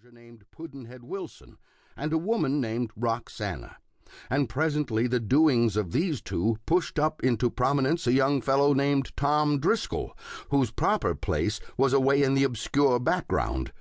soldier named Pudd'nhead Wilson and a woman named Roxana, and presently the doings of these two pushed up into prominence a young fellow named Tom Driscoll, whose proper place was away in the obscure background.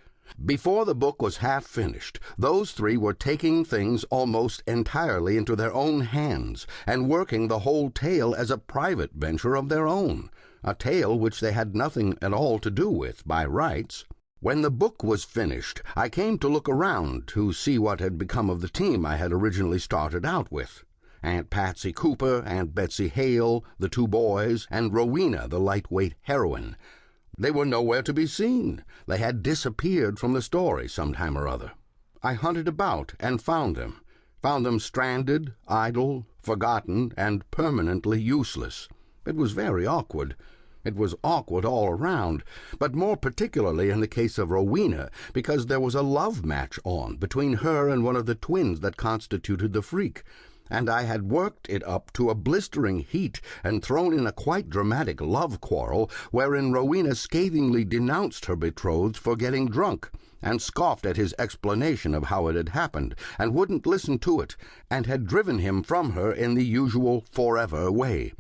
Before the book was half finished, those three were taking things almost entirely into their own hands and working the whole tale as a private venture of their own, a tale which they had nothing at all to do with by rights. When the book was finished, I came to look around to see what had become of the team I had originally started out with. Aunt Patsy Cooper, Aunt Betsy Hale, the two boys, and Rowena, the lightweight heroine. They were nowhere to be seen. They had disappeared from the story some time or other. I hunted about and found them stranded, idle, forgotten, and permanently useless. It was very awkward. It was awkward all around, but more particularly in the case of Rowena, because there was a love match on between her and one of the twins that constituted the freak, and I had worked it up to a blistering heat and thrown in a quite dramatic love quarrel wherein Rowena scathingly denounced her betrothed for getting drunk, and scoffed at his explanation of how it had happened, and wouldn't listen to it, and had driven him from her in the usual forever way.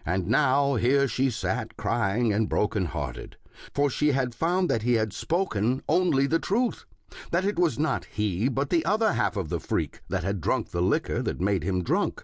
And now here she sat crying and broken-hearted, for she had found that he had spoken only the truth, that it was not he but the other half of the freak that had drunk the liquor that made him drunk,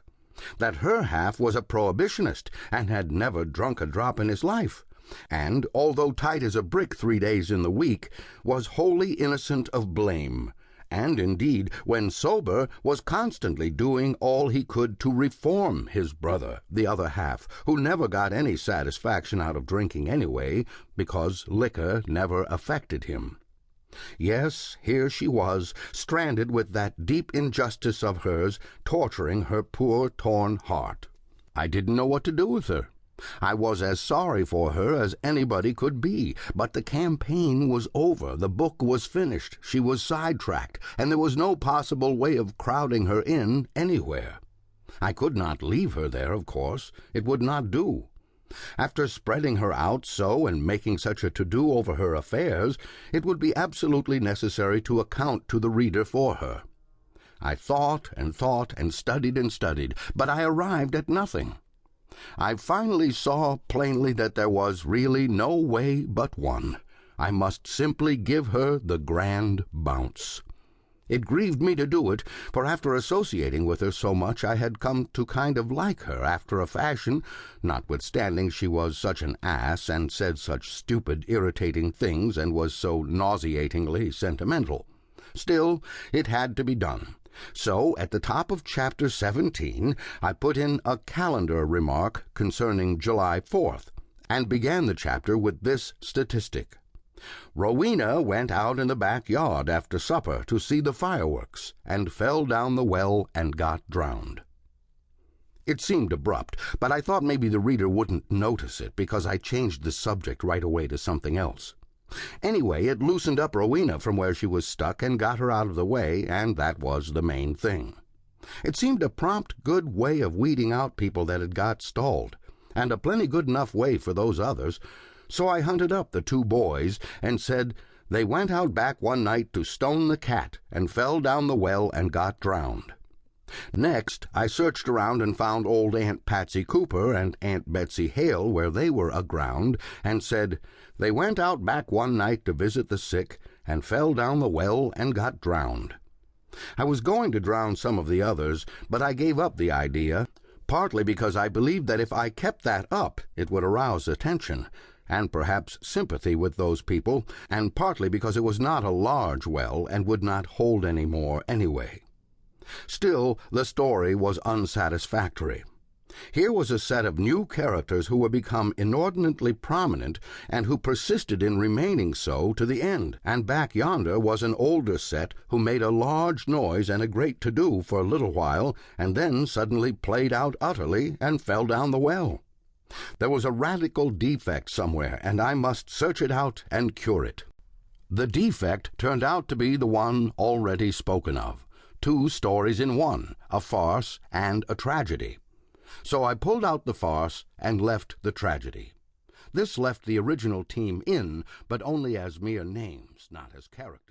that her half was a prohibitionist and had never drunk a drop in his life, and, although tight as a brick 3 days in the week, was wholly innocent of blame, and indeed, when sober, was constantly doing all he could to reform his brother, the other half, who never got any satisfaction out of drinking anyway, because liquor never affected him. Yes, here she was, stranded with that deep injustice of hers, torturing her poor torn heart. I didn't know what to do with her. I was as sorry for her as anybody could be, but the campaign was over, the book was finished, she was sidetracked, and there was no possible way of crowding her in anywhere. I could not leave her there, of course. It would not do. After spreading her out so and making such a to-do over her affairs, it would be absolutely necessary to account to the reader for her. I thought and studied, but I arrived at nothing. I finally saw plainly that there was really no way but one. I must simply give her the grand bounce. It grieved me to do it, for after associating with her so much I had come to kind of like her after a fashion, notwithstanding she was such an ass and said such stupid, irritating things and was so nauseatingly sentimental. Still, it had to be done. So, at the top of Chapter 17, I put in a calendar remark concerning July 4th, and began the chapter with this statistic. Rowena went out in the backyard after supper to see the fireworks, and fell down the well and got drowned. It seemed abrupt, but I thought maybe the reader wouldn't notice it because I changed the subject right away to something else. Anyway, it loosened up Rowena from where she was stuck and got her out of the way, and that was the main thing. It seemed a prompt, good way of weeding out people that had got stalled, and a plenty good enough way for those others, so I hunted up the two boys and said they went out back one night to stone the cat and fell down the well and got drowned. Next, I searched around and found old Aunt Patsy Cooper and Aunt Betsy Hale where they were aground, and said they went out back one night to visit the sick and fell down the well and got drowned. I was going to drown some of the others, but I gave up the idea, partly because I believed that if I kept that up it would arouse attention, and perhaps sympathy with those people, and partly because it was not a large well and would not hold any more anyway. Still, the story was unsatisfactory. Here was a set of new characters who were become inordinately prominent and who persisted in remaining so to the end, and back yonder was an older set who made a large noise and a great to-do for a little while, and then suddenly played out utterly and fell down the well. There was a radical defect somewhere, and I must search it out and cure it. The defect turned out to be the one already spoken of. 2 stories in one, a farce and a tragedy. So I pulled out the farce and left the tragedy. This left the original team in, but only as mere names, not as characters.